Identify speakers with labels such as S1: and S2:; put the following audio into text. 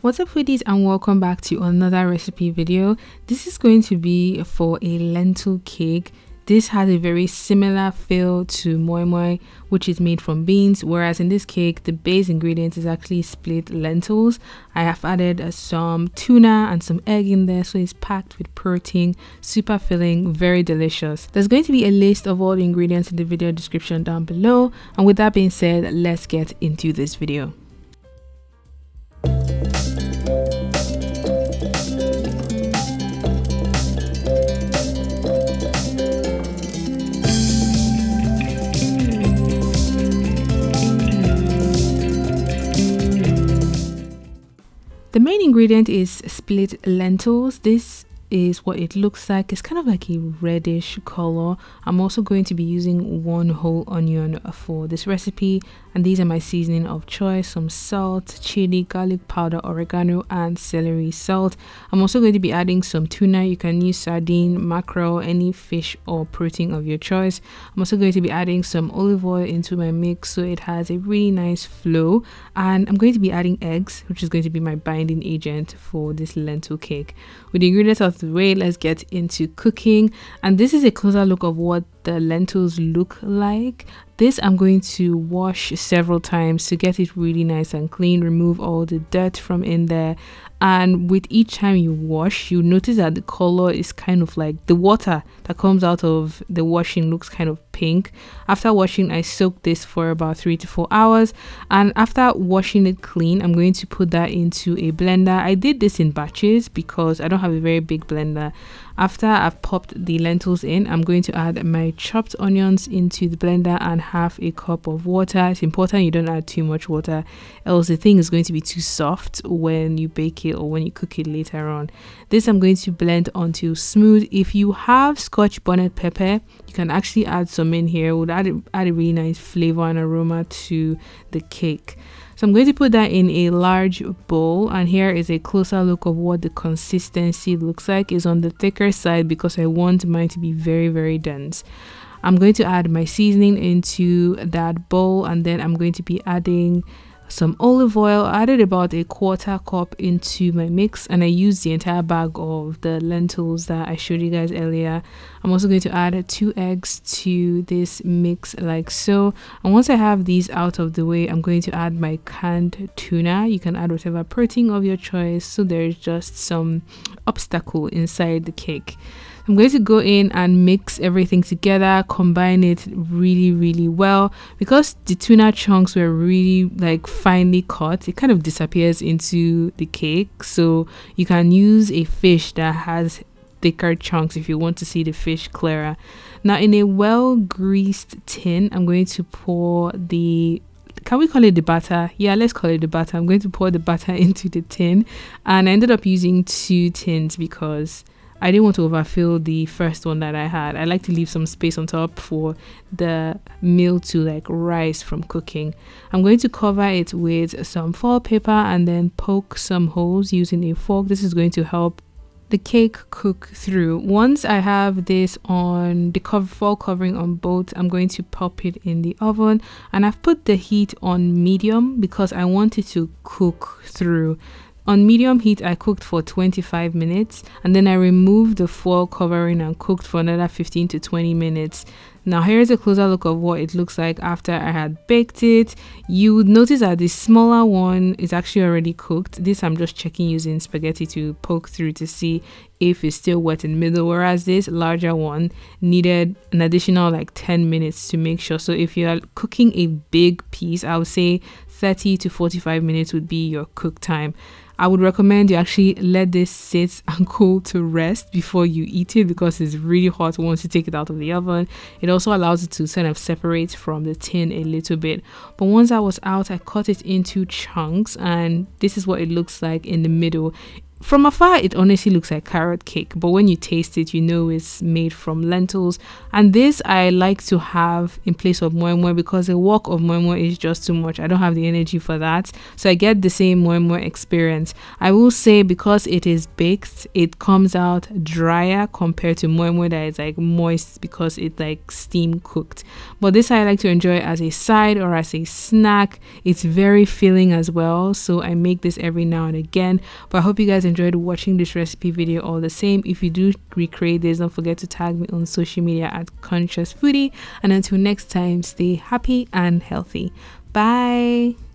S1: What's up foodies, and welcome back to another recipe video. This is going to be for a lentil cake. This has a very similar feel to moi moi, which is made from beans, whereas in this cake the base ingredient is actually split lentils. I have added some tuna and some egg in there, so it's packed with protein, super filling, very delicious. There's going to be a list of all the ingredients in the video description down below, and with that being said, let's get into this video. The main ingredient is split lentils. This is what it looks like. It's kind of like a reddish color. I'm also going to be using 1 whole onion for this recipe, and these are my seasoning of choice: some salt, chili, garlic powder, oregano, and celery salt. I'm also going to be adding some tuna. You can use sardine, mackerel, any fish or protein of your choice. I'm also going to be adding some olive oil into my mix so it has a really nice flow, and I'm going to be adding eggs, which is going to be my binding agent for this lentil cake. With the ingredients of the way, let's get into cooking. And this is a closer look of what the lentils look like. This I'm going to wash several times to get it really nice and clean, remove all the dirt from in there. And with each time you wash, you notice that the color is kind of like the water that comes out of the washing looks kind of pink. After washing, I soaked this for about 3 to 4 hours, and after washing it clean, I'm going to put that into a blender. I did this in batches because I don't have a very big blender. After I've popped the lentils in, I'm going to add my chopped onions into the blender and half a cup of water. It's important you don't add too much water, else the thing is going to be too soft when you bake it or when you cook it later on. This I'm going to blend until smooth. If you have Scotch bonnet pepper, you can actually add some in here. It would add a really nice flavor and aroma to the cake. So I'm going to put that in a large bowl, and here is a closer look of what the consistency looks like. It's on the thicker side because I want mine to be very dense. I'm going to add my seasoning into that bowl, and then I'm going to be adding some olive oil. I added about a 1/4 cup into my mix, and I used the entire bag of the lentils that I showed you guys earlier. I'm also going to add 2 eggs to this mix like so, and once I have these out of the way, I'm going to add my canned tuna. You can add whatever protein of your choice, so there's just some obstacle inside the cake. I'm going to go in and mix everything together, combine it really well. Because the tuna chunks were really like finely cut, it kind of disappears into the cake, so you can use a fish that has thicker chunks if you want to see the fish clearer. Now in a well greased tin, I'm going to pour the, can we call it the batter? Yeah, let's call it the batter. I'm going to pour the batter into the tin, and I ended up using 2 tins because I didn't want to overfill the first one that I had. I like to leave some space on top for the meal to like rise from cooking. I'm going to cover it with some foil paper and then poke some holes using a fork. This is going to help the cake cook through. Once I have this on the foil covering on both, I'm going to pop it in the oven, and I've put the heat on medium because I want it to cook through. On medium heat, I cooked for 25 minutes, and then I removed the foil covering and cooked for another 15 to 20 minutes. Now here's a closer look of what it looks like after I had baked it. You would notice that the smaller one is actually already cooked. This I'm just checking using spaghetti to poke through to see if it's still wet in the middle, whereas this larger one needed an additional like 10 minutes to make sure. So if you are cooking a big piece, I would say 30 to 45 minutes would be your cook time. I would recommend you actually let this sit and cool to rest before you eat it, because it's really hot once you take it out of the oven. It also allows it to kind of separate from the tin a little bit. But once I was out, I cut it into chunks, and this is what it looks like in the middle. from afar, it honestly looks like carrot cake, but when you taste it, you know it's made from lentils. And this I like to have in place of moi moi because a wok of moi moi is just too much. I don't have the energy for that, so I get the same moi moi experience. I will say because it is baked, it comes out drier compared to moi moi that is like moist because it's like steam cooked. But this I like to enjoy as a side or as a snack. It's very filling as well, so I make this every now and again. But I hope you guys enjoyed watching this recipe video all the same. If you do recreate this, don't forget to tag me on social media at Conscious Foodie. And until next time, stay happy and healthy. Bye.